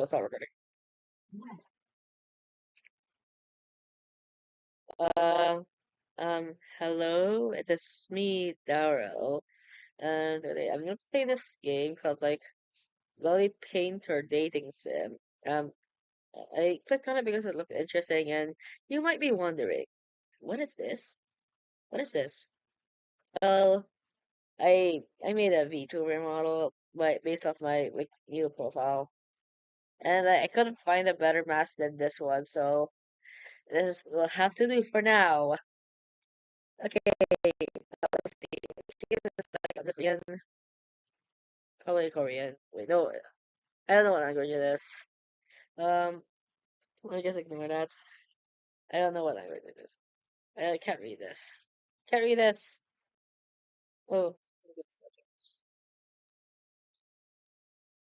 it's not recording. Uh, Hello, it is me, Daryl, and today I'm gonna play this game called Lolly Painter Dating Sim. Um, I clicked on it because it looked interesting, and you might be wondering, what is this? What is this? Well, I made a VTuber model based off my new profile, and I couldn't find a better mask than this one, so this will have to do for now. Okay, let's see. Let's see if it's like just begin. Probably Korean. Wait, no, I don't know what language it is. Um, let me just ignore that. I don't know what language it is. I can't read this. Can't read this. Oh,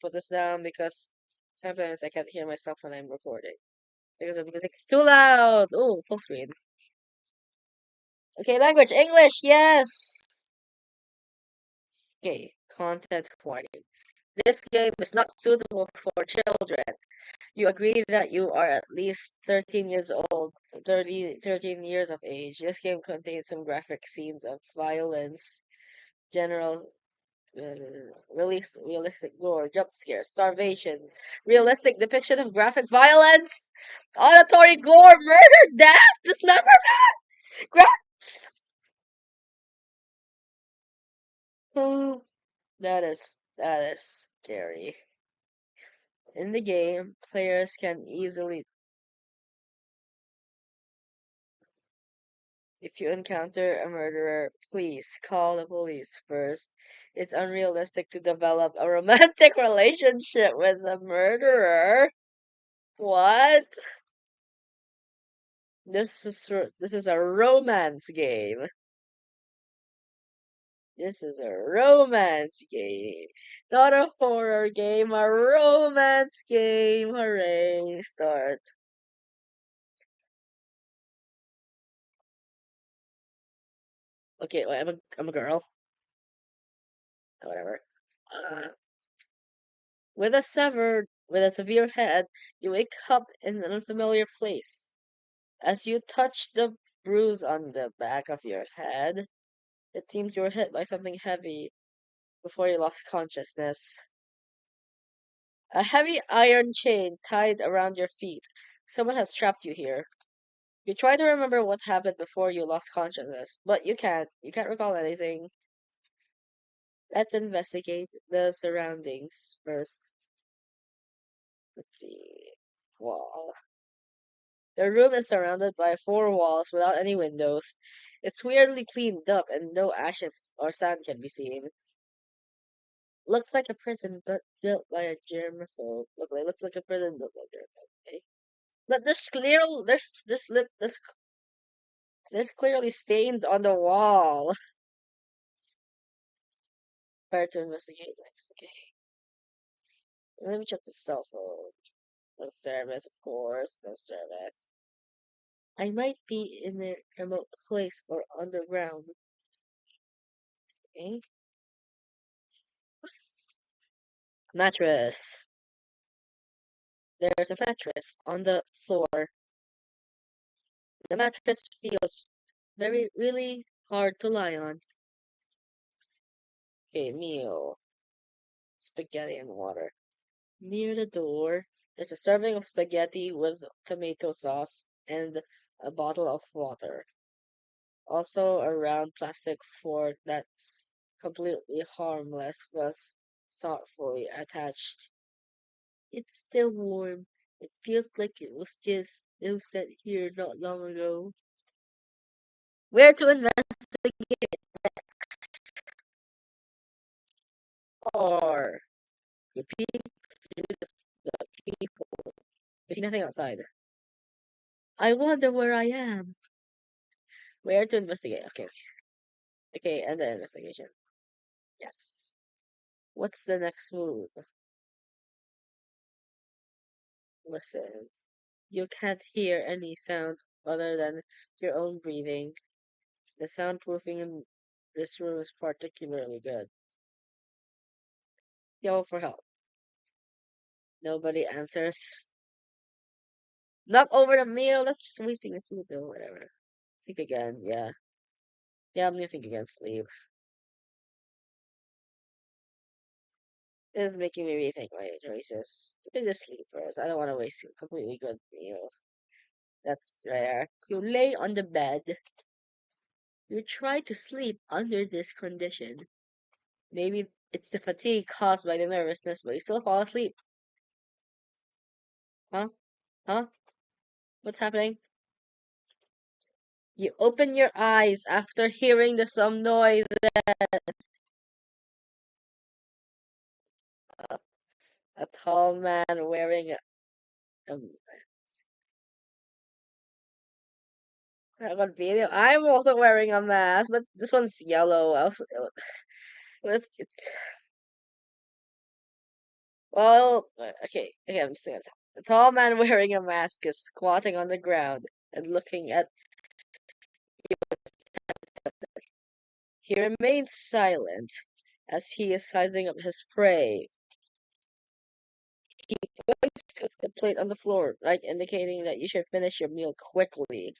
put this down because sometimes I can't hear myself when I'm recording because the music's too loud. Oh, full screen. Okay, language English. Yes. Okay, content warning. This game is not suitable for children. You agree that you are at least 13 years old, 13 years of age. This game contains some graphic scenes of violence, general realistic gore, jump scares, starvation, realistic depiction of graphic violence, auditory gore, murder, death, dismemberment, oh, that is scary. In the game, players can easily. If you encounter a murderer, please call the police first. It's unrealistic to develop a romantic relationship with the murderer. What? This is a romance game. This is a romance game. Not a horror game, a romance game. Hooray. Start. Okay, well, I'm a girl. Whatever. Uh, with a severe head, you wake up in an unfamiliar place. As you touch the bruise on the back of your head, it seems you were hit by something heavy before you lost consciousness. A heavy iron chain tied around your feet. Someone has trapped you here. You try to remember what happened before you lost consciousness, but you can't. You can't recall anything. Let's investigate the surroundings first. Let's see. Wall. The room is surrounded by four walls without any windows. It's weirdly cleaned up and no ashes or sand can be seen. Looks like a prison but built by a germaphobe. Looks like a prison built by a germaphobe. Okay. But this clearly stains on the wall. Prior to investigate next. Okay. Let me check the cell phone. No service, of course. No service. I might be in a remote place or underground. Okay. Mattress. There's a mattress on the floor. The mattress feels really hard to lie on. Okay, meal. Spaghetti and water. Near the door, there's a serving of spaghetti with tomato sauce and a bottle of water. Also, a round plastic fork that's completely harmless was thoughtfully attached. It's still warm. It feels like it was set here not long ago. Where to investigate or repeat through the people. You see nothing outside. I wonder where I am. Where to investigate? Okay. Okay, end the investigation. Yes. What's the next move? Listen. You can't hear any sound other than your own breathing. The soundproofing in this room is particularly good. Yell for help. Nobody answers. Knock over the meal. That's just wasting the food though. Whatever. Think again. Yeah. Yeah, I'm gonna think again. Sleep. This is making me rethink my choices. Let me just sleep first. I don't want to waste a completely good meal. That's rare. You lay on the bed. You try to sleep under this condition. Maybe it's the fatigue caused by the nervousness, but you still fall asleep. Huh? Huh? What's happening? You open your eyes after hearing the some noise. A tall man wearing um, I got video. I'm also wearing a mask, but this one's yellow. It's, okay, I'm just gonna tell. A tall man wearing a mask is squatting on the ground and looking at. He remains silent as he is sizing up his prey. He points to the plate on the floor, like indicating that you should finish your meal quickly.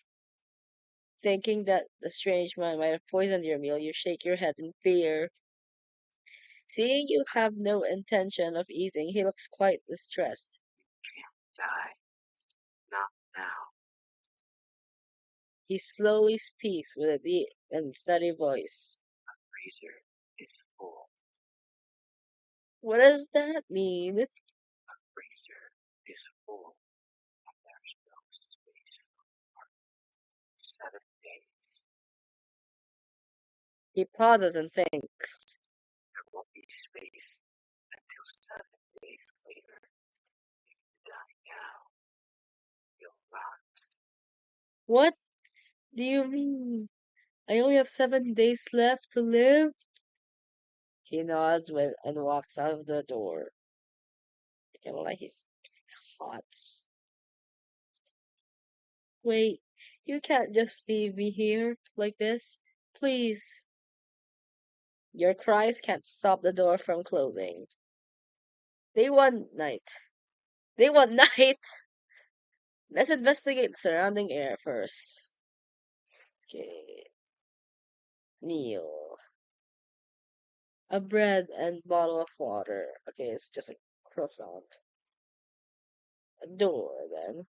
Thinking that the strange man might have poisoned your meal, you shake your head in fear. Seeing you have no intention of eating, he looks quite distressed. Die, not now. He slowly speaks with a deep and steady voice. Freezer is full. What does that mean? Freezer is full. There's no space for 7 days. He pauses and thinks. There won't be space until 7 days later. If you die now, you'll rot. What do you mean? I only have 7 days left to live? He nods and walks out of the door. Kind of like he's hot. Wait, you can't just leave me here like this. Please. Your cries can't stop the door from closing. Day one night. Day one night! Let's investigate the surrounding air first. Okay. Meal. A bread and bottle of water. Okay, it's just a croissant. A door, then.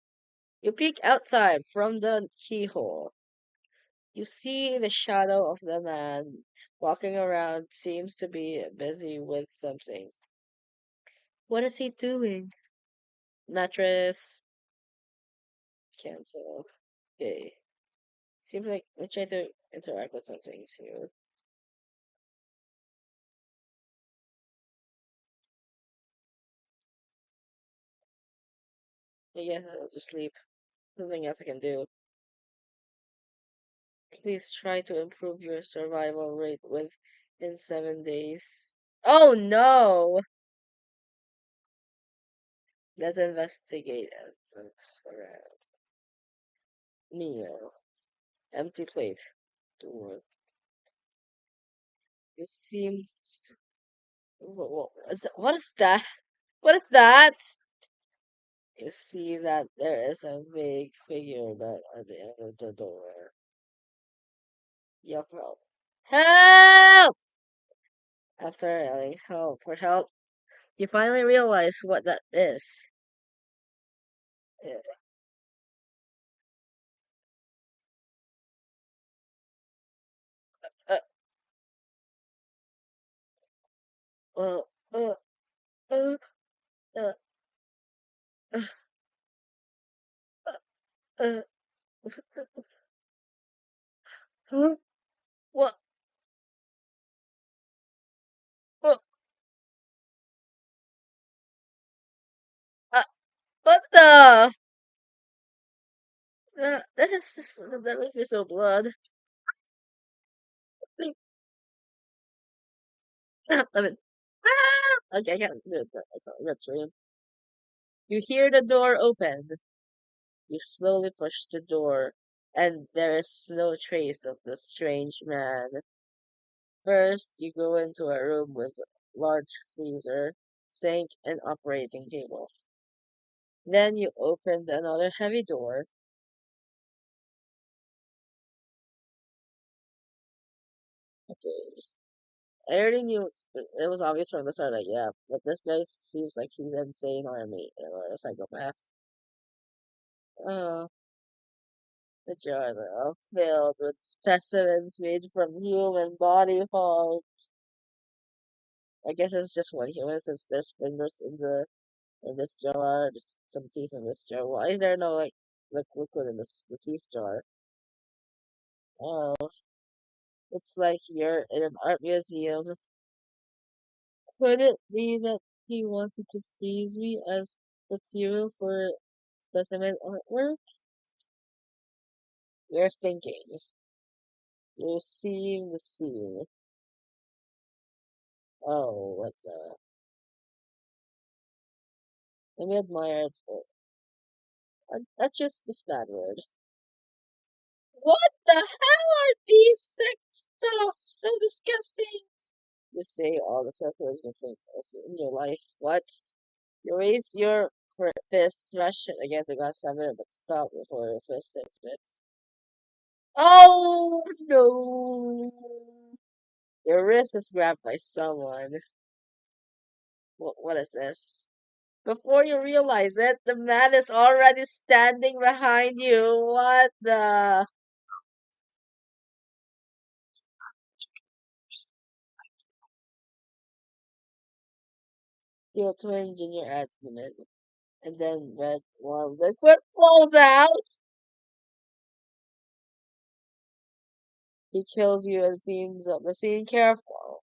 You peek outside from the keyhole. You see the shadow of the man walking around seems to be busy with something. What is he doing? Mattress. Cancel. Okay. Seems like we're trying to interact with some things here. But yeah, I'll just sleep. Nothing else I can do. Please try to improve your survival rate within 7 days. Oh no! Let's investigate it. Alright. Meal. Empty plate. Door. You seem. What is that? What is that? You see that there is a big figure that at the end of the door. Yell for help. Help! After yelling help for help, you finally realize what that is. Uh, uh, uh, uh, uh, uh, uh, huh? What? What? Uh, what the? That is just, that was just no blood. I mean, okay, I can't do that. That's weird. You hear the door open. You slowly push the door, and there is no trace of the strange man. First, you go into a room with a large freezer, sink, and operating table. Then you opened another heavy door. Okay. I already knew it was obvious from the start, like, yeah, but this guy seems like he's insane or a psychopath. Oh, the jar filled with specimens made from human body parts. I guess it's just one human since there's fingers in this jar, there's some teeth in this jar. Why is there no like liquid in the teeth jar? Oh, it's like you're in an art museum. Could it be that he wanted to freeze me as material for specimen artwork? You're thinking. You're seeing the scene. Oh, what the? Let me admire it. That's just this bad word. What the hell are these sick stuff? So disgusting. You say all the characters you think of in your life. What? You raise your fist, smash it against the glass cabinet, but stop before your fist hits it. Oh no! Your wrist is grabbed by someone. What is this? Before you realize it, the man is already standing behind you. What the? Steel twin junior admin. And then red warm liquid flows out. He kills you and cleans up the scene careful.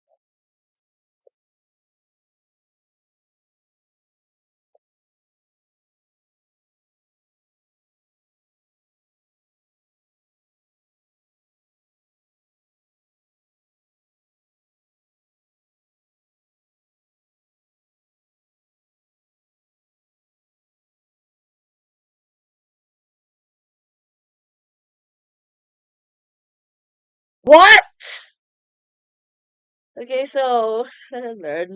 What? Okay, so nerd,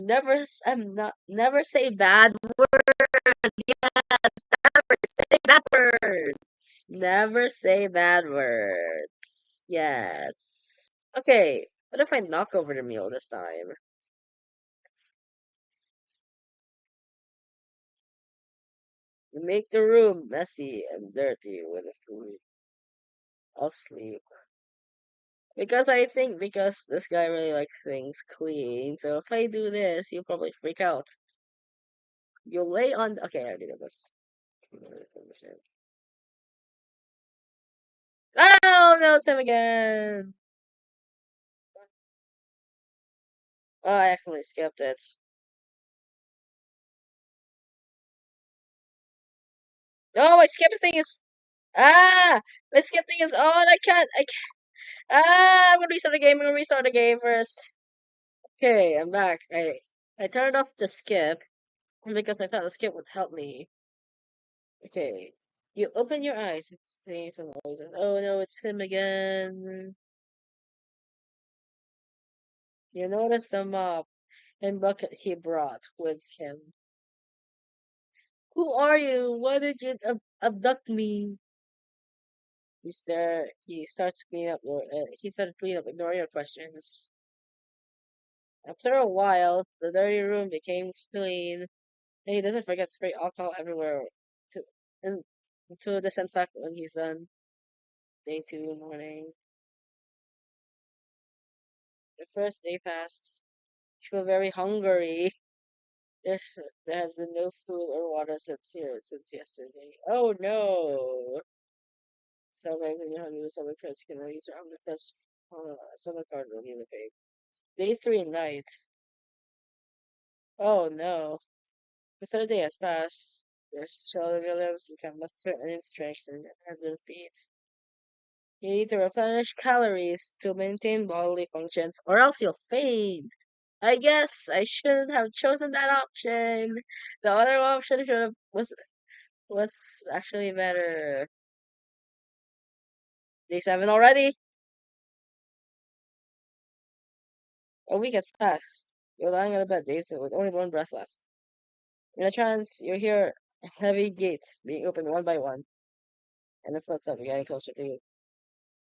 I'm not never say bad words. Yes, never say bad words. Never say bad words. Yes. Okay, what if I knock over the meal this time? You make the room messy and dirty with the food. I'll sleep. Because this guy really likes things clean, so if I do this, he'll probably freak out. You'll lay on. Okay, I already did this. Oh no, it's him again. Oh, I accidentally skipped it. No, my skip thing is. Ah, my skip thing is on. I can't. I'm gonna restart the game. I'm gonna restart the game first. Okay, I'm back. I turned off the skip because I thought the skip would help me. Okay. You open your eyes and see some noises. Oh no, it's him again. You notice the mop and bucket he brought with him. Who are you? Why did you abduct me? He started cleaning up, ignoring your questions. After a while, the dirty room became clean, and he doesn't forget to spray alcohol everywhere to and to disinfect when he's done. Day two morning. The first day passed. You feel very hungry. There's, there has been no food or water since yesterday. Oh no! So like when you're hungry, someone friends can use your omnipus. Someone card will be the pay. Day three night. Oh no! The third day has passed. There's Sheldon Williams. You can muster any strength and have been feet. You need to replenish calories to maintain bodily functions, or else you'll faint. I guess I shouldn't have chosen that option. The other option should have was actually better. Day seven already. A week has passed. You're lying on the bed, days with only one breath left. In a trance, you hear heavy gates being opened one by one, and the footsteps are getting closer to you.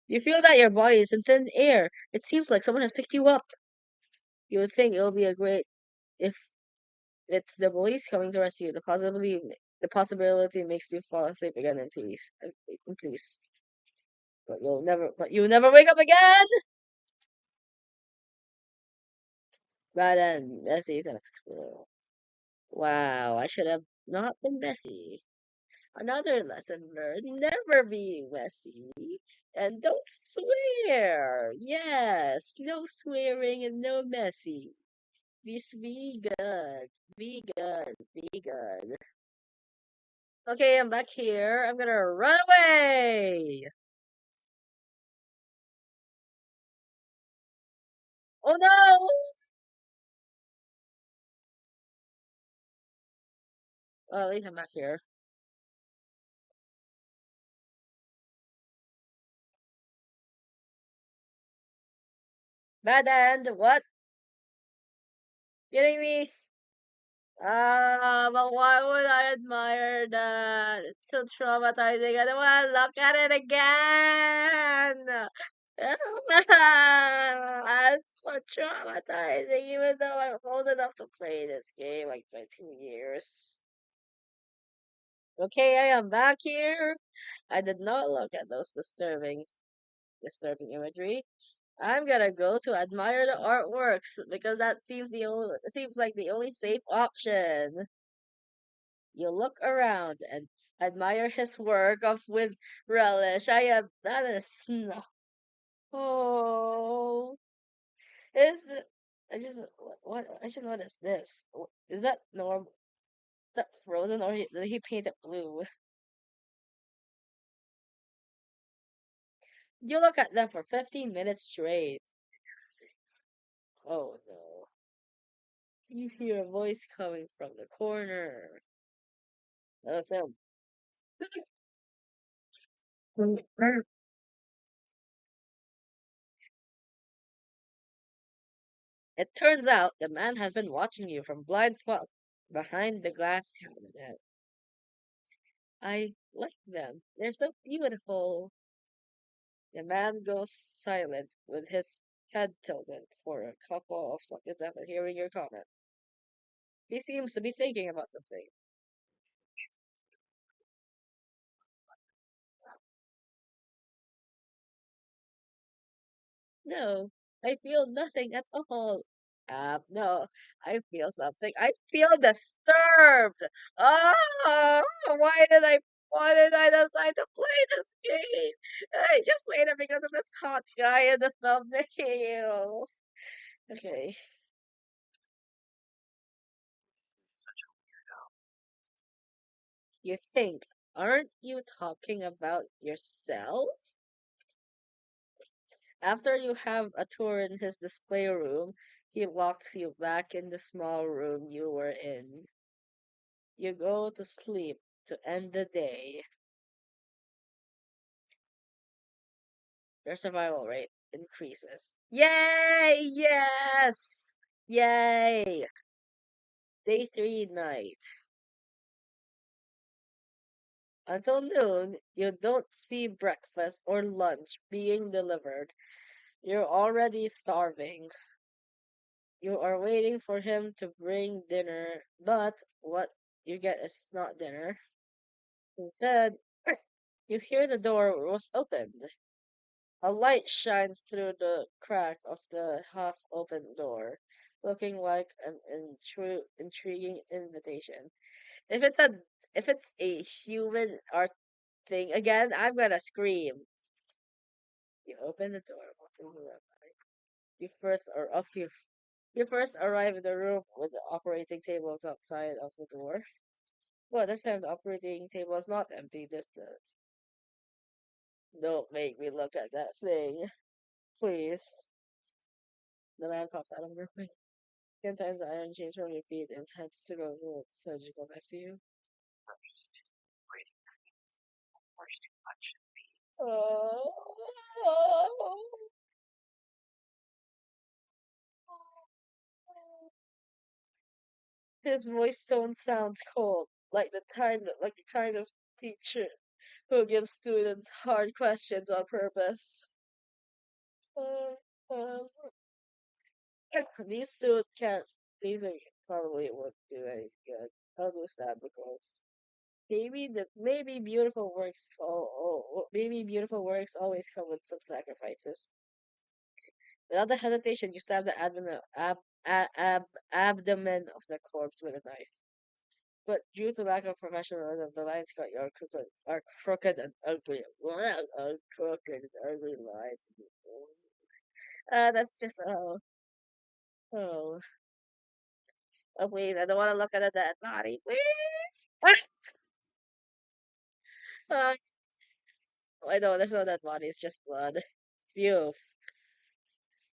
You feel that your body is in thin air. It seems like someone has picked you up. You would think it would be a great if it's the police coming to rescue. The possibility makes you fall asleep again in peace. In peace. But you'll never wake up again! But then, messy is unacceptable. Wow, I should have not been messy. Another lesson learned, never be messy. And don't swear. Yes, no swearing and no messy. Just be good. Be good. Be good. Okay, I'm back here. I'm gonna run away. Oh no! Oh, at least I'm back here. Bad end. What? Kidding me? But why would I admire that? It's so traumatizing. I don't want to look at it again. It's so traumatizing, even though I'm old enough to play this game like for 2 years. Okay, I am back here. I did not look at those disturbing imagery. I'm gonna go to admire the artworks because that seems like the only safe option. You look around and admire his work of with relish. I am that is no. Oh, is I just what I just noticed this. Is that normal? Is that frozen or did he paint it blue? You look at them for 15 minutes straight. Oh no. You hear a voice coming from the corner. That's him. It turns out the man has been watching you from blind spot behind the glass cabinet. I like them. They're so beautiful. The man goes silent with his head tilted for a couple of seconds after hearing your comment. He seems to be thinking about something. No, I feel nothing at all. No, I feel something. I feel disturbed. Oh, why did I decide to play this game? I just played it because of this hot guy in the thumbnail. Okay, you think, aren't you talking about yourself? After you have a tour in his display room, he locks you back in the small room you were in. You go to sleep to end the day. Your survival rate increases. Yay! Yes! Yay! Day 3 night. Until noon, you don't see breakfast or lunch being delivered. You're already starving. You are waiting for him to bring dinner, but what you get is not dinner. Instead, you hear the door was opened. A light shines through the crack of the half-open door, looking like an intriguing invitation. If it's a if it's a human art thing again, I'm gonna scream. You open the door. Walking around. You first are off you first arrive in the room with the operating tables outside of the door. Well, this time the operating table is not empty. Don't make me look at that thing, please. The man pops out of the room. 10 times the iron chains from your feet and heads to go surgical back to you. Oh, His voice tone sounds cold, like the kind of teacher who gives students hard questions on purpose. Uh, um, these two can't. These are probably won't do any good. I'll do stab because maybe beautiful works always come with some sacrifices. Without the hesitation, you stab the abdomen of the corpse with a knife. But due to lack of professionalism, the lines cut your crooked and ugly. Crooked and ugly lines. That's just oh oh wait, I don't want to look at a dead body, please. uh, I know there's no dead body, it's just blood. Phew.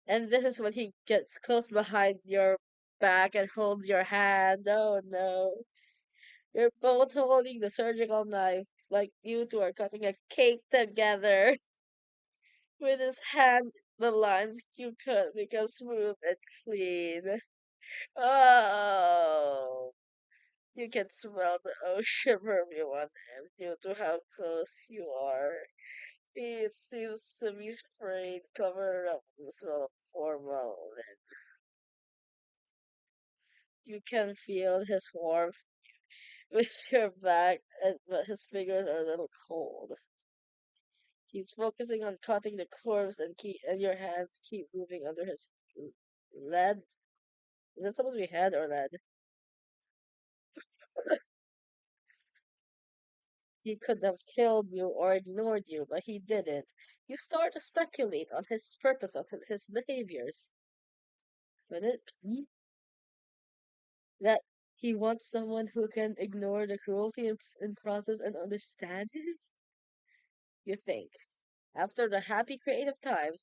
And this is when he gets close behind your back and holds your hand. Oh no. You're both holding the surgical knife like you two are cutting a cake together. With his hand, the lines you cut become smooth and clean. Oh, you can smell the ocean from you on him due to how close you are. He seems to be sprayed, covered up in the smell of formalin. You can feel his warmth with your back, but his fingers are a little cold. He's focusing on cutting the corpse and your hands keep moving under his lead. Is that supposed to be head or lead? He could have killed you or ignored you, but he didn't. You start to speculate on his purpose of his behaviors. Would it be that he wants someone who can ignore the cruelty in process and understand it? You think. After the and happy creative time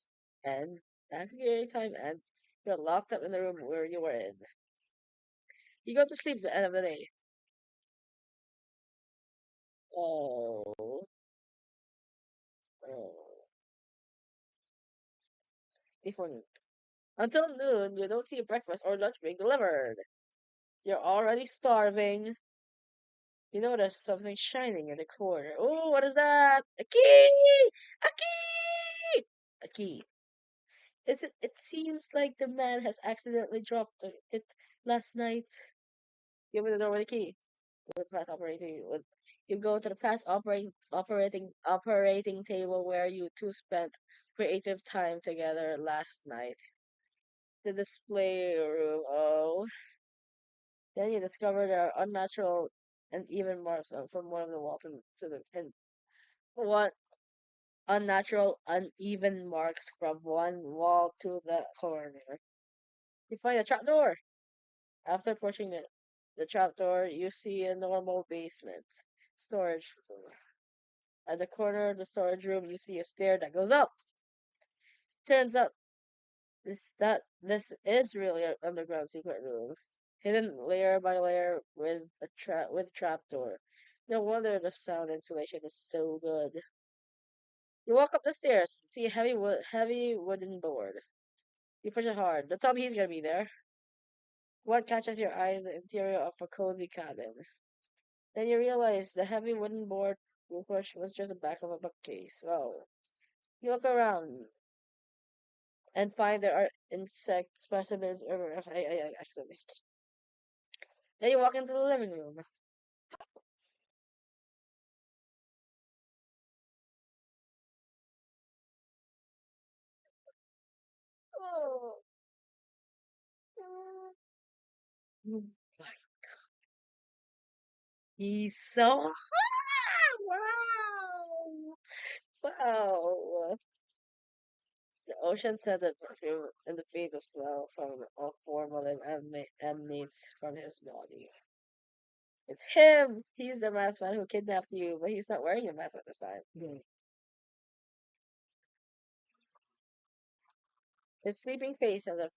and you're locked up in the room where you were in. You go to sleep at the end of the day. Oh, oh. Before noon. Until noon, you don't see breakfast or lunch being delivered. You're already starving. You notice something shining in the corner. Oh, what is that? A key! A key! A key. It seems like the man has accidentally dropped it last night. Give me the door with the key. With fast operating. You go to the operating table where you two spent creative time together last night. The display room. Oh, then you discover there are unnatural and even marks from one of the walls to the and what unnatural uneven marks from one wall to the corner. You find a trapdoor. After pushing the trapdoor, you see a normal basement storage room. At the corner of the storage room, you see a stair that goes up. Turns out this is really an underground secret room, hidden layer by layer with trapdoor. No wonder the sound insulation is so good. You walk up the stairs, see a heavy wooden board. You push it hard. The top he's gonna be there. What catches your eye is the interior of a cozy cabin. Then you realize the heavy wooden board you push was just the back of a bookcase. Well, you look around and find there are insect specimens everywhere. I accidentally. Then you walk into the living room. Oh, mm, he's so hot! Wow! Wow! The ocean scented perfume and the faint of smell from of formalin emanates from his body. It's him! He's the masked man who kidnapped you, but he's not wearing a mask at this time. His sleeping face has a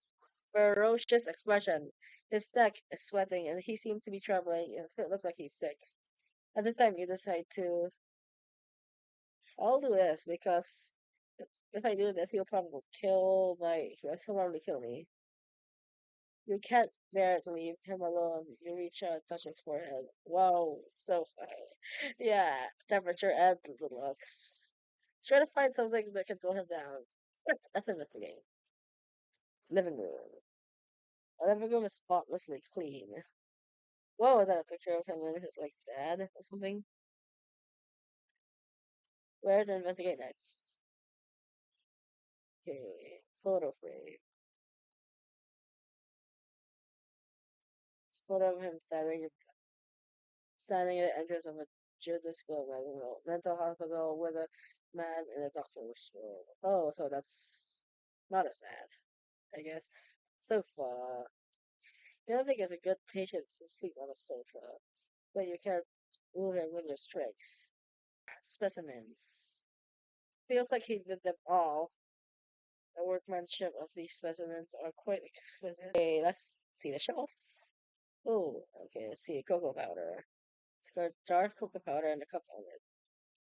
ferocious expression. His neck is sweating and he seems to be trembling and it looks like he's sick. At the time you decide to I'll do this because if I do this he'll probably kill me. You can't bear to leave him alone. You reach out, touch his forehead. Wow, so fast. Yeah, temperature and the looks. Try to find something that can cool him down. Let's investigate. Living room. The living room is spotlessly clean. Whoa, is that a picture of him and his like dad or something? Where to investigate next? Okay, photo frame. It's a photo of him standing at the entrance of a Judas School mental hospital with a man in a doctor's room. Oh, so that's not as bad, I guess. Sofa. You don't think it's a good patient to sleep on a sofa, but you can't move him with your strength. Specimens. Feels like he did them all. The workmanship of these specimens are quite exquisite. Okay, let's see the shelf. Oh, okay, let's see cocoa powder. It's got a jar of cocoa powder and a cup on it.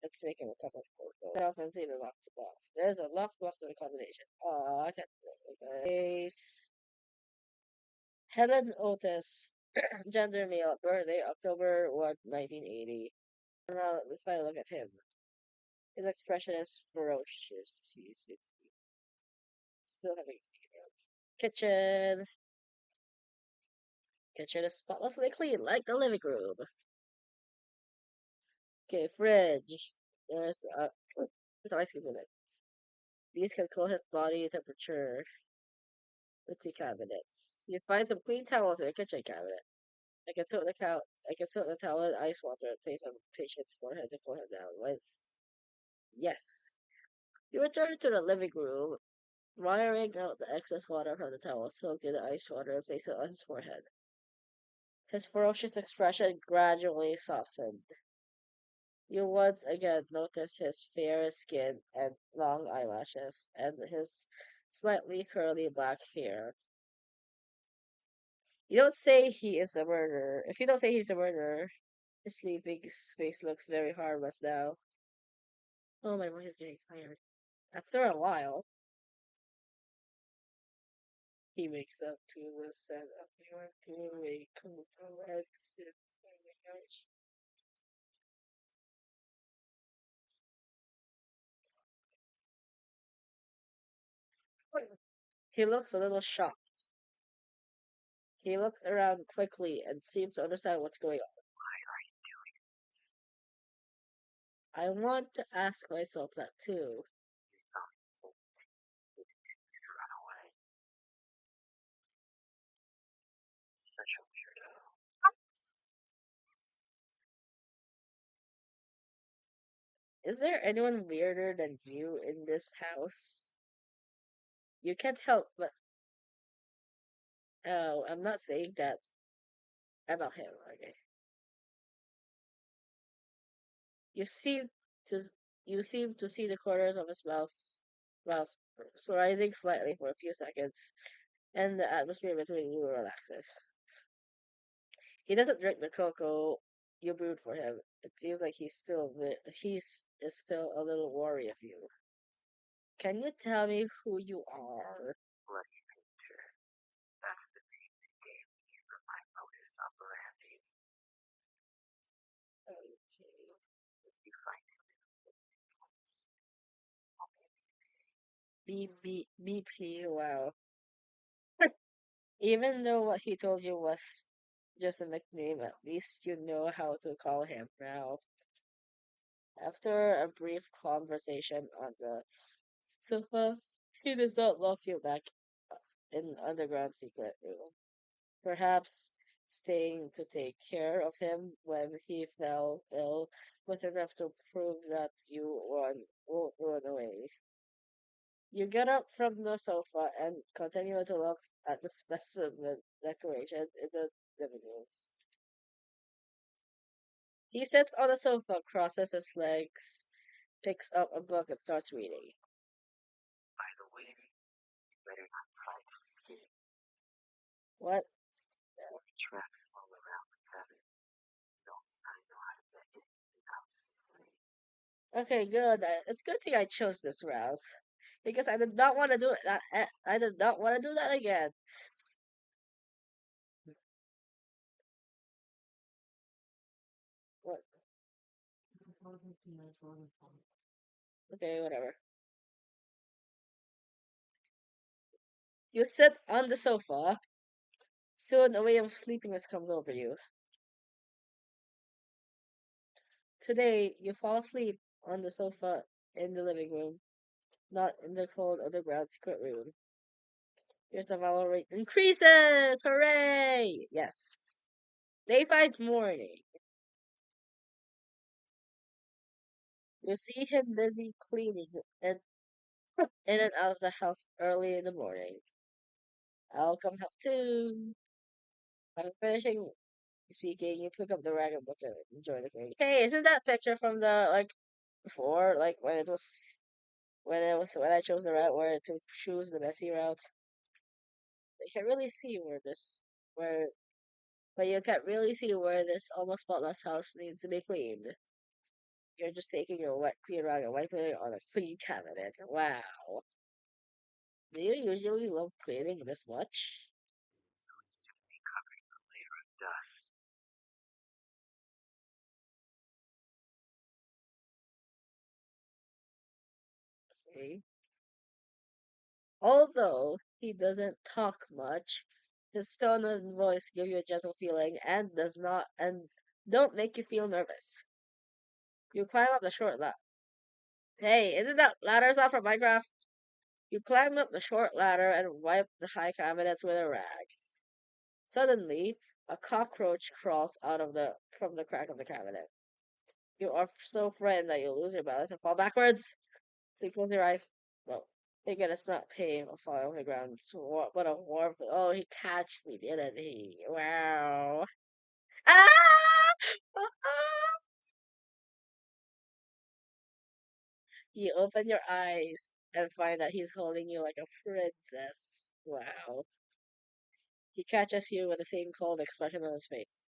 Let's make him a cup of cocoa. I often see the locked box. There's a locked box with a combination. Oh, I can't do it. Case. Helen Otis, gender male, birthday October 1, 1980. Now, let's find a look at him. His expression is ferocious. He's still having fever. Kitchen. Kitchen is spotlessly clean, like the living room. Okay, fridge. There's there's ice cream in it. These can cool his body temperature. Let's see cabinets. You find some clean towels in the kitchen cabinet. I can soak the towel in ice water and place on the patient's forehead to cool him down. With yes. You return to the living room, wiring out the excess water from the towel, soak in the ice water and place it on his forehead. His ferocious expression gradually softened. You once again notice his fair skin and long eyelashes, and his slightly curly black hair. You don't say he is a murderer. If you don't say he's a murderer, his sleeping face looks very harmless now. Oh, my voice is getting tired. After a while, he wakes up to the scent of your doorway, cocoa, and sits on the couch. He looks a little shocked. He looks around quickly and seems to understand what's going on. I want to ask myself that too. Is there anyone weirder than you in this house? You can't help but. Oh, I'm not saying that about him. Okay. You seem to you seem to see the corners of his mouth rising slightly for a few seconds, and the atmosphere between you relaxes. He doesn't drink the cocoa you brewed for him. It seems like he's is still a little wary of you. Can you tell me who you are? Okay. BP, wow. Even though what he told you was just a nickname, at least you know how to call him now. After a brief conversation on the sofa, he does not lock you back in underground secret room. Perhaps staying to take care of him when he fell ill was enough to prove that won't run away. You get up from the sofa and continue to look at the specimen decoration in the living room. He sits on the sofa, crosses his legs, picks up a book, and starts reading. What? Okay, good. It's a good thing I chose this route because I did not want to do it. I did not want to do that again. Okay, whatever. You sit on the sofa. Soon a wave of sleepiness comes over you. Today, you fall asleep on the sofa in the living room, not in the cold underground secret room. Your survival rate increases! Hooray! Yes. Day 5 morning. You see him busy cleaning and in and out of the house early in the morning. I'll come help too. After finishing speaking, you pick up the rag and look at it. Enjoy the cake. Hey, isn't that picture from the before, like when I chose the route where to choose the messy route? You can really see where but you can't really see where this almost spotless house needs to be cleaned. You're just taking your wet clean rag and wiping it on a clean cabinet. Wow. Do you usually love cleaning this much? Okay. Although he doesn't talk much, his tone and voice give you a gentle feeling and does not and don't make you feel nervous. You climb up the short ladder. Hey, isn't that ladder's not from Minecraft? You climb up the short ladder and wipe the high cabinets with a rag. Suddenly, a cockroach crawls out of the from the crack of the cabinet. You are so frightened that you lose your balance and fall backwards. You close your eyes. Well, thank goodness not pain or fall on the ground. So what a warm. Oh, he catched me, didn't he? Wow. Ah! You open your eyes and find that he's holding you like a princess. Wow. He catches you with the same cold expression on his face.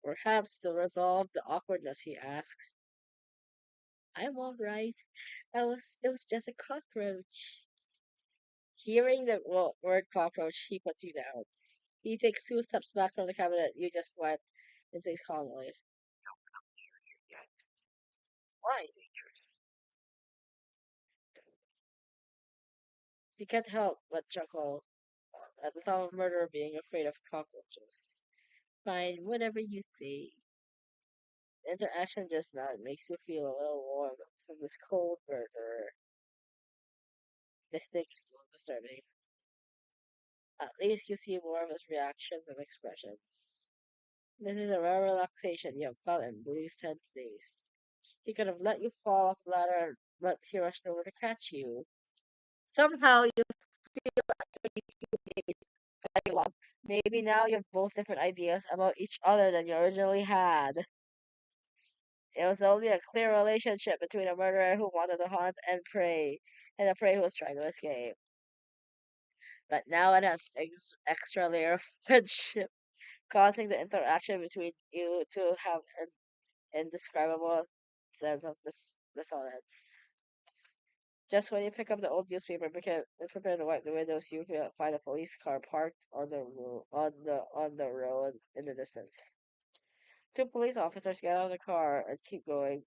Perhaps to resolve the awkwardness, he asks, I'm all right. It was just a cockroach. Hearing the word cockroach, he puts you down. He takes 2 steps back from the cabinet you just wiped and says calmly, why? He can't help but chuckle at the thought of a murderer being afraid of cockroaches. Fine, whatever you say. The interaction just now makes you feel a little warm from this cold murderer. This thing is still disturbing. At least you see more of his reactions and expressions. This is a rare relaxation you have felt in these tense days. He could have let you fall off the ladder, but he rushed over to catch you. Somehow you feel after these 2 days that you love. Maybe now you have both different ideas about each other than you originally had. It was only a clear relationship between a murderer who wanted to hunt and a prey who was trying to escape. But now it has extra layer of friendship, causing the interaction between you to have an indescribable sense of dissonance. Just when you pick up the old newspaper and prepare to wipe the windows, you find a police car parked on on the road in the distance. 2 police officers get out of the car and keep going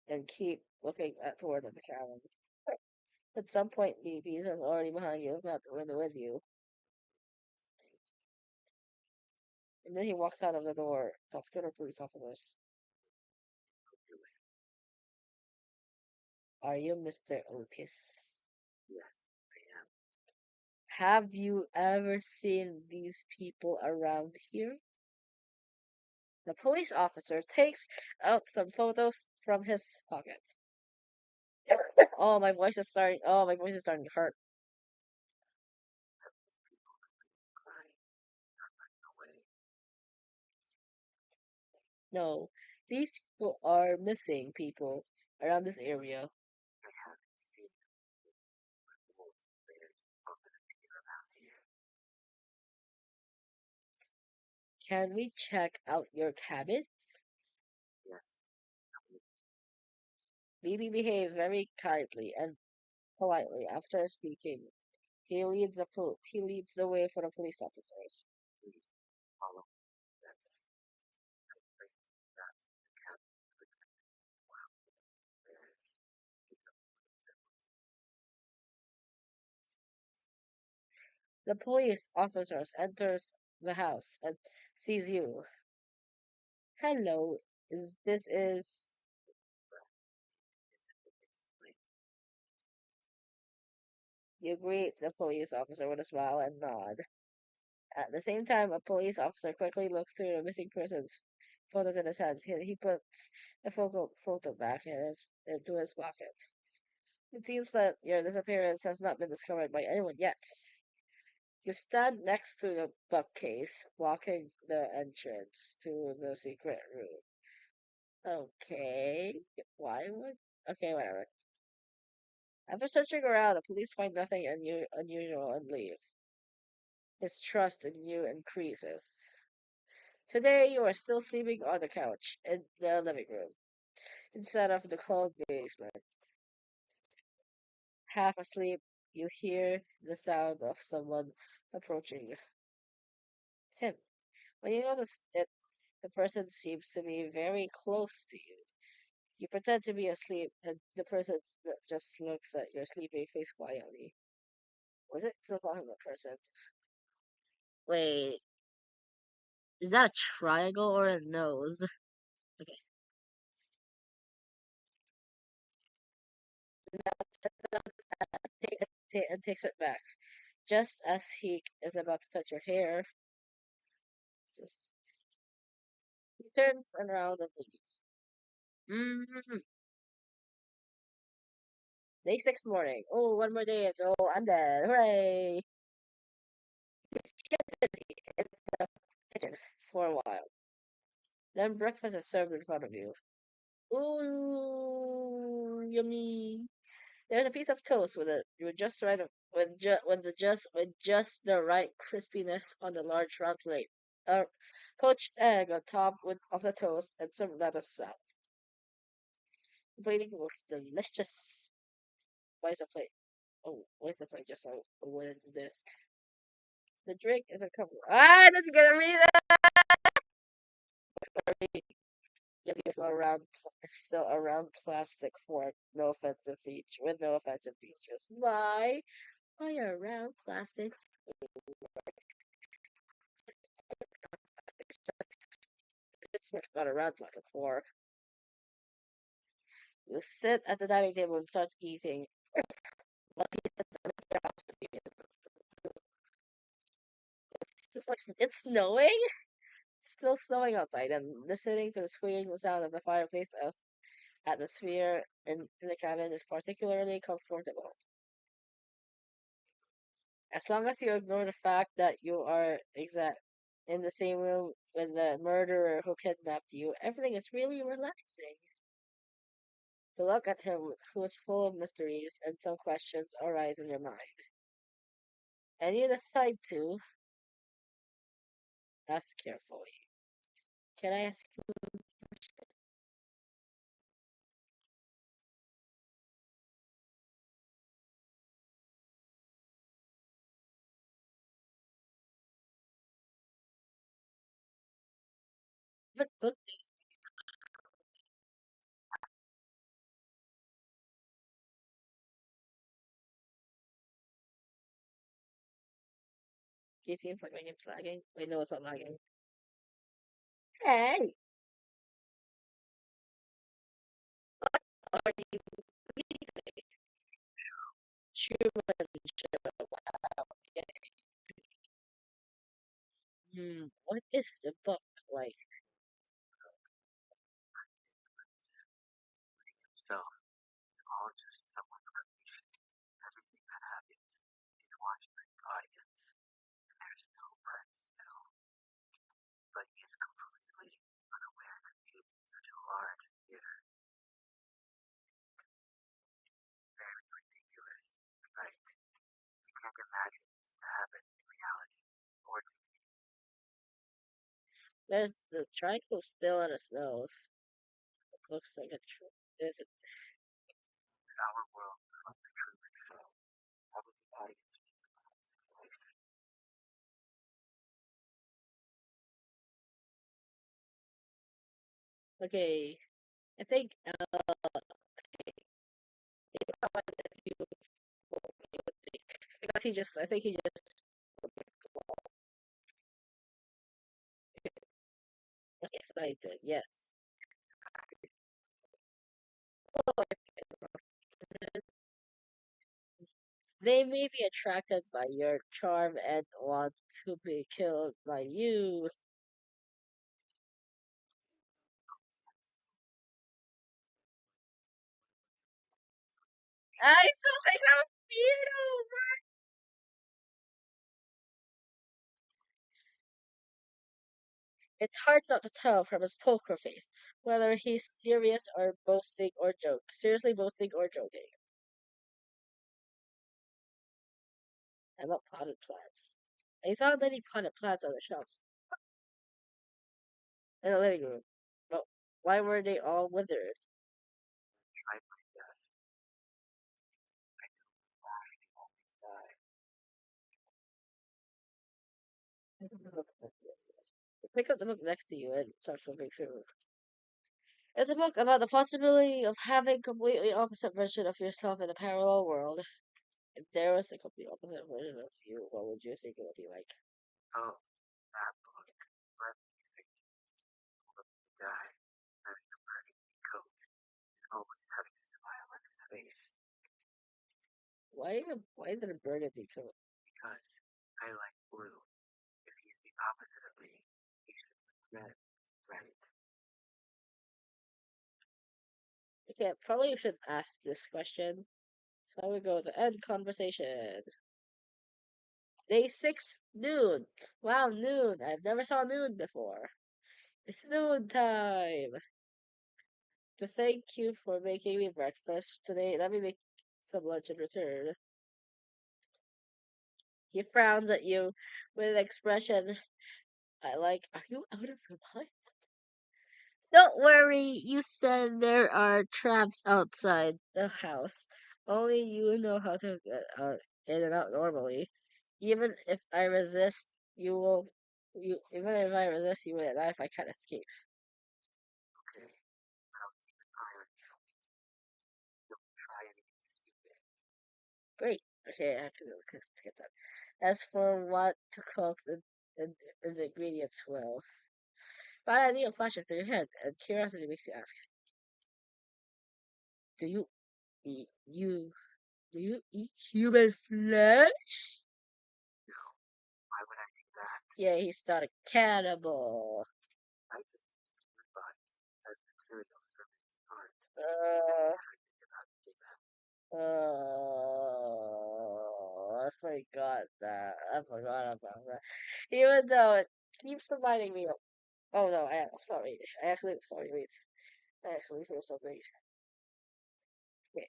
and keep looking toward the cabin. At some point, BP is already behind you, looking out the window with you, and then he walks out of the door, talks to the police officers. Are you Mr. Otis? Have you ever seen these people around here? The police officer takes out some photos from his pocket. Oh, my voice is starting. Oh, my voice is starting to hurt. No, these people are missing people around this area. Can we check out your cabin? BB behaves very kindly and politely after speaking. He leads the way for the police officers. The police officers enters the house and sees you. Hello, is you greet the police officer with a smile and nod. At the same time, a police officer quickly looks through the missing person's photos in his hand. He puts the photo back into his pocket. It seems that your disappearance has not been discovered by anyone yet. You stand next to the bookcase, blocking the entrance to the secret room. Okay, why would... Okay, whatever. After searching around, the police find nothing unusual and leave. His trust in you increases. Today, you are still sleeping on the couch in the living room instead of the cold basement. Half asleep, you hear the sound of someone approaching you. Tim, when you notice it, the person seems to be very close to you. You pretend to be asleep, and the person just looks at your sleeping face quietly. Was it still talking about person? Wait, is that a triangle or a nose? Okay. And takes it back. Just as he is about to touch your hair, just, he turns around and leaves. Mm, Day 6 morning. Oh, one more day until I'm dead. Hooray! He's busy in the kitchen for a while. Then breakfast is served in front of you. Ooh, yummy. There's a piece of toast with just right with just the right crispiness on the large round plate. A poached egg on top of the toast and some lettuce salad. The plating looks delicious. Why is the plate? Oh, why is the plate just a wooden disc? The drink is a cup. Ah, that's gonna read it. Yes, still a round plastic fork. No offensive feature with no offensive features. Why? Why a round plastic? It's not a round plastic fork. You sit at the dining table and start eating. While he sits on the couch to eat. It's snowing. It's still snowing outside, and listening to the squealing sound of the fireplace atmosphere in the cabin is particularly comfortable. As long as you ignore the fact that you are in the same room with the murderer who kidnapped you, everything is really relaxing. To look at him, who is full of mysteries, and some questions arise in your mind. And you decide to ask carefully. Can I ask you? But it seems like my game's lagging. Wait, no, it's not lagging. Hey! Are you Truman Show? What is the book like? There's the triangle still on his nose. It looks like a Okay, I think because I think he just excited, yes. They may be attracted by your charm and want to be killed by you. I still think I'm weirdo. It's hard not to tell from his poker face whether he's serious or boasting or joke. Seriously boasting or joking. I love potted plants. I saw many potted plants on the shelves in the living room, but why were they all withered? Pick up the book next to you and start flipping through. It's a book about the possibility of having completely opposite version of yourself in a parallel world. If there was a complete opposite version of you, what would you think it would be like? Oh, that book. Let me think of the guy wearing a burgundy coat and always having a smile on his face. Why is it a burgundy coat? Because I like blue. If he's the opposite of me, he should look red, right? Okay, probably you should ask this question. So I would go to end conversation. Day 6, noon. Wow, noon. I've never saw noon before. It's noon time. To thank you for making me breakfast today, let me make some lunch in return. He frowns at you with an expression I like. Are you out of your mind? Don't worry, you said there are traps outside the house. Only you know how to get out in and out normally. Even if I resist, you will. You even if I resist you with a knife, I can't escape. Okay, I'll keep an eye on you. Don't try anything stupid. Great. Okay, I have to skip that. As for what to cook, the ingredients will. But idea flashes through your head, and curiosity makes you ask: Do you eat Do you eat human flesh? No, why would I do that? Yeah, he's not a cannibal. I just use human bodies as materials for making art. I forgot that. I forgot about that. Even though it keeps reminding me of. Oh no, sorry. Sorry, wait. I actually feel something. Okay.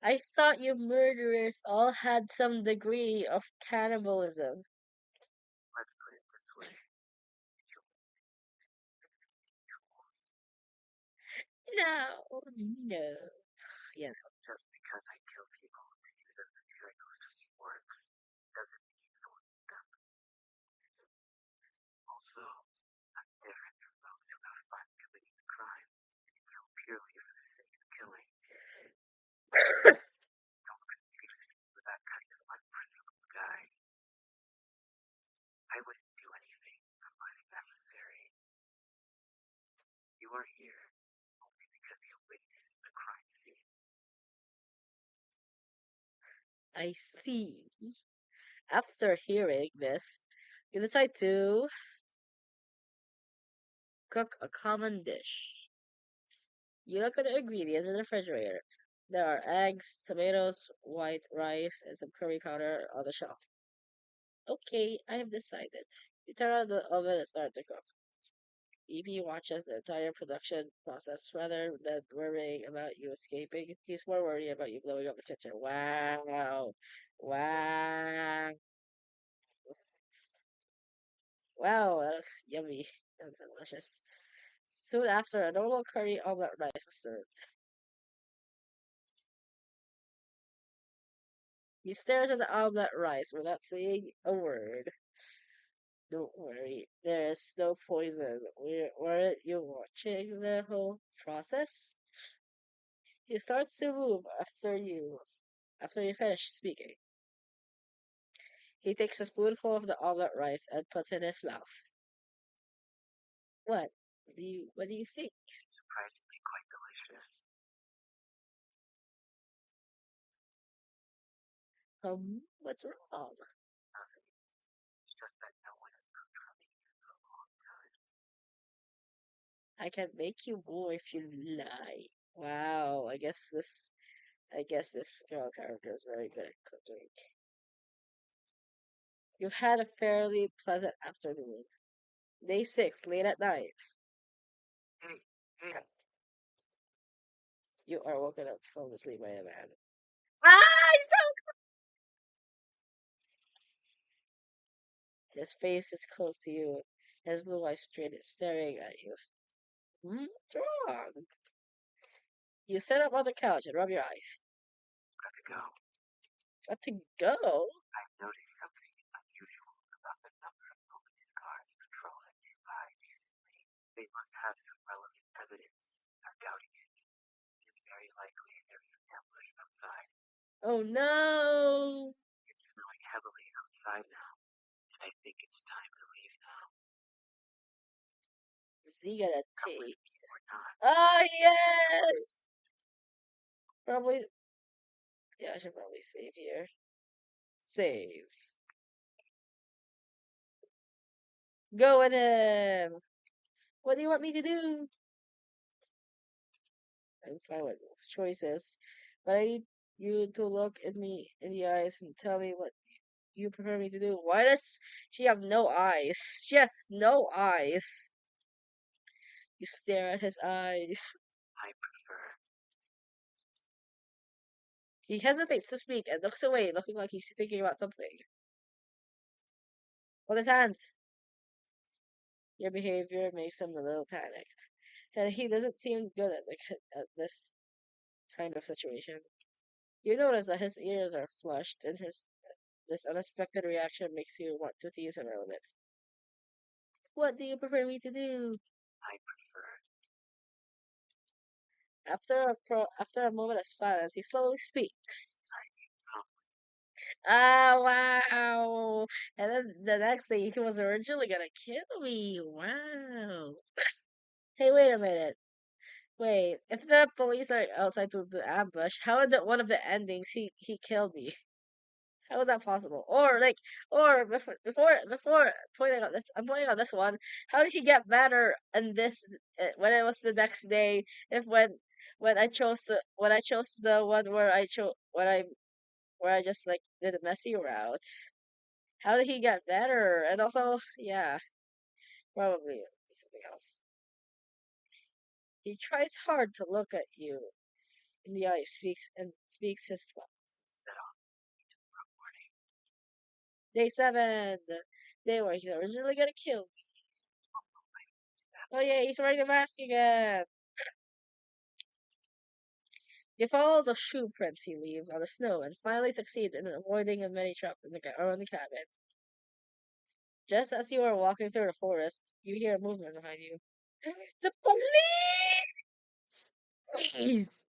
I thought you murderers all had some degree of cannibalism. Let's put it this way. No, no. Yeah. Just because I kill people to use as materials to make work doesn't mean I don't eat them. Also, I'm different from those who have fun committing a crime and kill purely for the sake of killing. Don't confuse me with that kind of unprincipled guy. I wouldn't do anything unnecessary. You are here only because you witnessed the crime scene. I see. After hearing this, you decide to cook a common dish. You look at the ingredients in the refrigerator. There are eggs, tomatoes, white rice, and some curry powder on the shelf. Okay, I have decided. You turn on the oven and start to cook. EP watches the entire production process rather than worrying about you escaping. He's more worried about you blowing up the kitchen. Wow. Wow. Wow, that looks yummy. That's delicious. Soon after, a normal curry omelette rice was served. He stares at the omelette rice without saying a word. Don't worry, there is no poison. Weren't you watching the whole process? He starts to move after you finish speaking. He takes a spoonful of the omelette rice and puts it in his mouth. What? What do you think? Surprisingly quite delicious. What's wrong? Nothing. It's just that no one has cooked for me in a long time. I can make you more if you lie. Wow, I guess this girl character is very good at cooking. You had a fairly pleasant afternoon. Day 6, late at night. Hey, hey, You are woken up from the sleep by a man. Ah! His face is close to you, his blue eyes straight staring at you. What's wrong? You sit up on the couch and rub your eyes. got to go. Got to go? I've noticed something unusual about the number of police cars patrolling nearby recently. They must have some relevant evidence. I'm doubting it. It's very likely there's an ambush outside. Oh no! It's snowing heavily outside now, and I think it's time to leave now. Is he gonna Come with take? me or not. Oh yes! Probably. Yeah, I should probably save here. Save. Go with him! What do you want me to do? I'm fine with choices, but I need you to look at me in the eyes and tell me what you prefer me to do. Why does she have no eyes? She has no eyes. You stare at his eyes. I prefer. He hesitates to speak and looks away, looking like he's thinking about something. Hold his hands. Your behavior makes him a little panicked. And he doesn't seem good at this kind of situation. You notice that his ears are flushed, and this unexpected reaction makes you want to tease him a little bit. What do you prefer me to do? I prefer. After a moment of silence, he slowly speaks. Oh, Ah, wow! And then the next thing, he was originally gonna kill me. Wow. Hey, wait a minute. Wait, if the police are outside to the ambush, how in one of the endings he killed me? How is that possible? Or before pointing out this, I'm pointing out this one. How did he get better in this when it was the next day? If when I chose the one where I chose where I just like did a messy route. How did he get better? And also, yeah, probably something else. He tries hard to look at you in the eye, speaks his thought. set off tomorrow morning. Day 7, day where he's originally gonna kill me. Oh yeah, he's wearing a mask again. You follow the shoe prints he leaves on the snow and finally succeed in avoiding a mini trap around the cabin. Just as you are walking through the forest, you hear a movement behind you. The police! Please!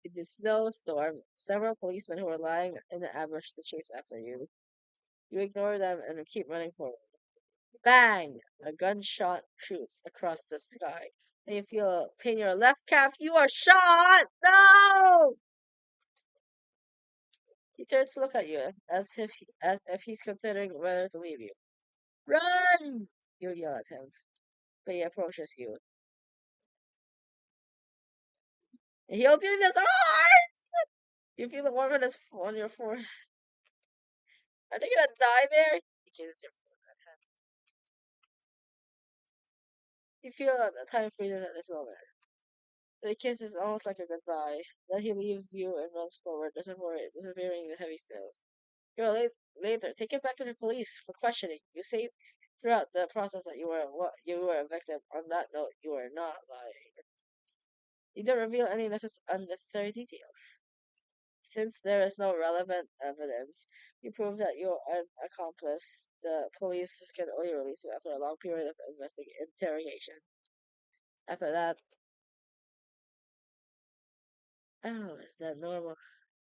In the snowstorm, several policemen who are lying in the ambush to chase after you. You ignore them and keep running forward. Bang! A gunshot shoots across the sky. And you feel a pain in your left calf. You are shot! No! He turns to look at you as if he's considering whether to leave you. Run! You yell at him, but he approaches you. And he'll do this arms! You feel the warmth on your forehead. Are they gonna die there? He kisses your forehead. You feel that the time freezes at this moment. The kiss is almost like a goodbye. Then he leaves you and runs forward, disappearing in the heavy snows. Later, take it back to the police for questioning. You say throughout the process that you were a victim. On that note, you are not lying. You don't reveal any unnecessary details. Since there is no relevant evidence, you prove that you are an accomplice. The police can only release you after a long period of interrogation. After that, oh, is that normal?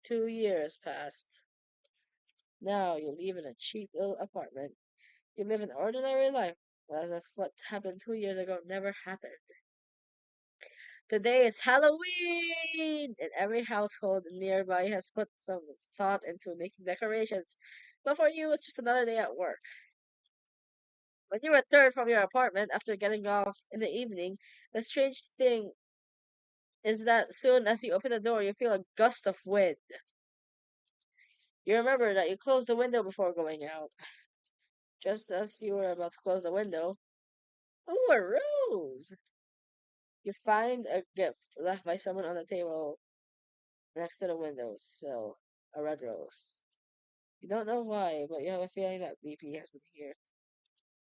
2 years passed. Now you live in a cheap little apartment. You live an ordinary life, as if what happened 2 years ago never happened. Today is Halloween, and every household nearby has put some thought into making decorations. But for you, it's just another day at work. When you return from your apartment after getting off in the evening, the strange thing is that soon as you open the door, you feel a gust of wind. You remember that you closed the window before going out. Just as you were about to close the window, ooh, a rose! You find a gift left by someone on the table next to the window sill, a red rose. You don't know why, but you have a feeling that BP has been here.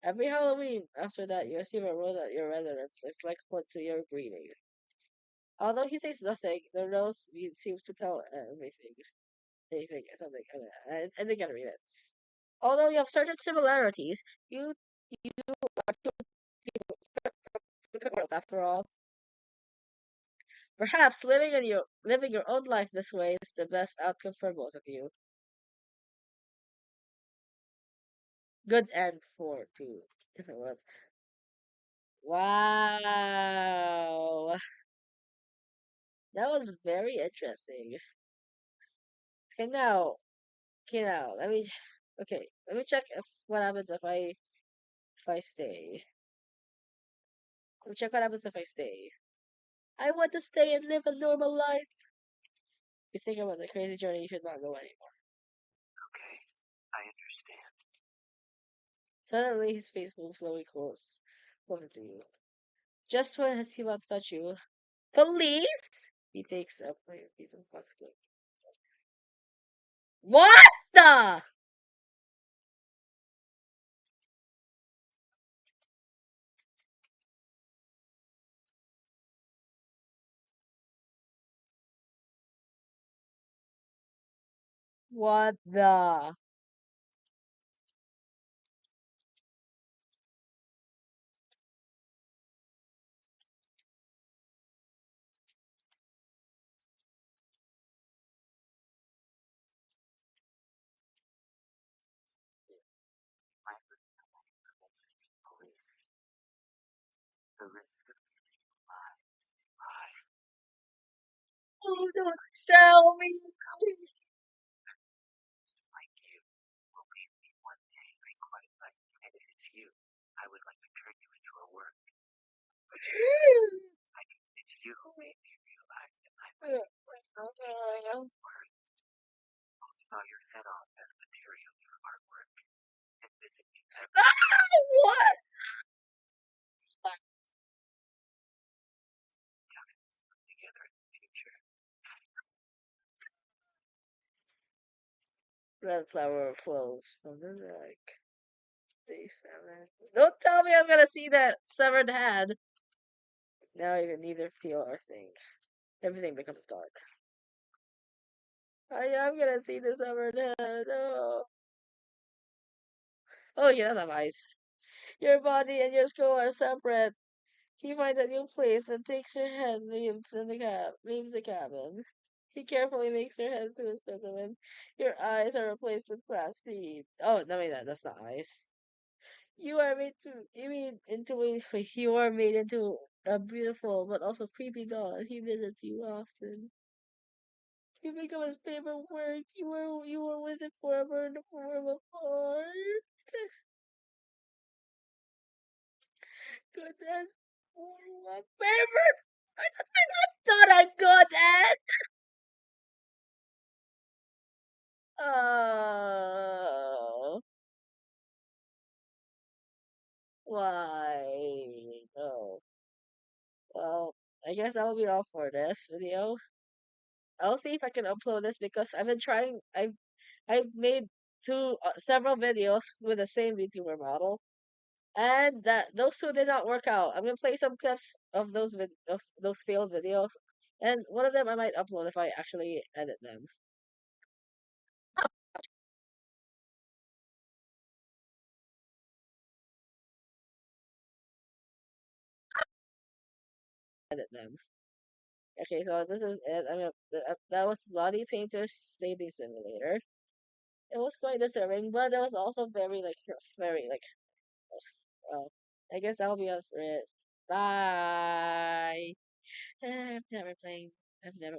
Every Halloween after that, you receive a rose at your residence. It's like put to your greeting. Although he says nothing, the rose seems to tell everything. Anything, something. I think I gotta read it. Although you have certain similarities, you are two people from the world after all. Perhaps living your own life this way is the best outcome for both of you. Good and for two different ones. Wow, that was very interesting. Okay, now, let me check if what happens if I stay. Let me check what happens if I stay. I want to stay and live a normal life. You think about the crazy journey, you should not go anymore. Okay, I understand. Suddenly, his face moves slowly closer to you. Just when he's about to touch you, police! He takes up a piece of plastic. What the? What the? My police. The risk of life. Oh, don't tell me. Like you will leave me one day. I quite like, and if it's you, I would like to turn you into a work. I can it's you who made me realize that I saw your head off as material for artwork and visit me What? together in the future. Red flower flows from the neck. Day 7. Don't tell me I'm gonna see that severed head. Now you can neither feel or think. Everything becomes dark. I am gonna see the severed head. Oh, oh, you don't have eyes. Your body and your skull are separate. He finds a new place and takes your head, leaves the cabin. He carefully makes your head to a specimen. Your eyes are replaced with glass beads. Oh, no, wait, that's not eyes. You are made into a beautiful but also creepy doll, and he visits you often. You become his favorite work. You were with him forever in the form of art. Good at what favorite? Not I'm good at. Oh, why? No. Well, I guess that'll be all for this video. I'll see if I can upload this because I've been trying. I've made several videos with the same VTuber model, and that those two did not work out. I'm gonna play some clips of of those failed videos, and one of them I might upload if I actually edit them. Edit them. Okay, so this is it. That was Bloody Painter's Staging Simulator. It was quite disturbing, but it was also very like I guess I'll be up for it. Bye. I've never played. I've never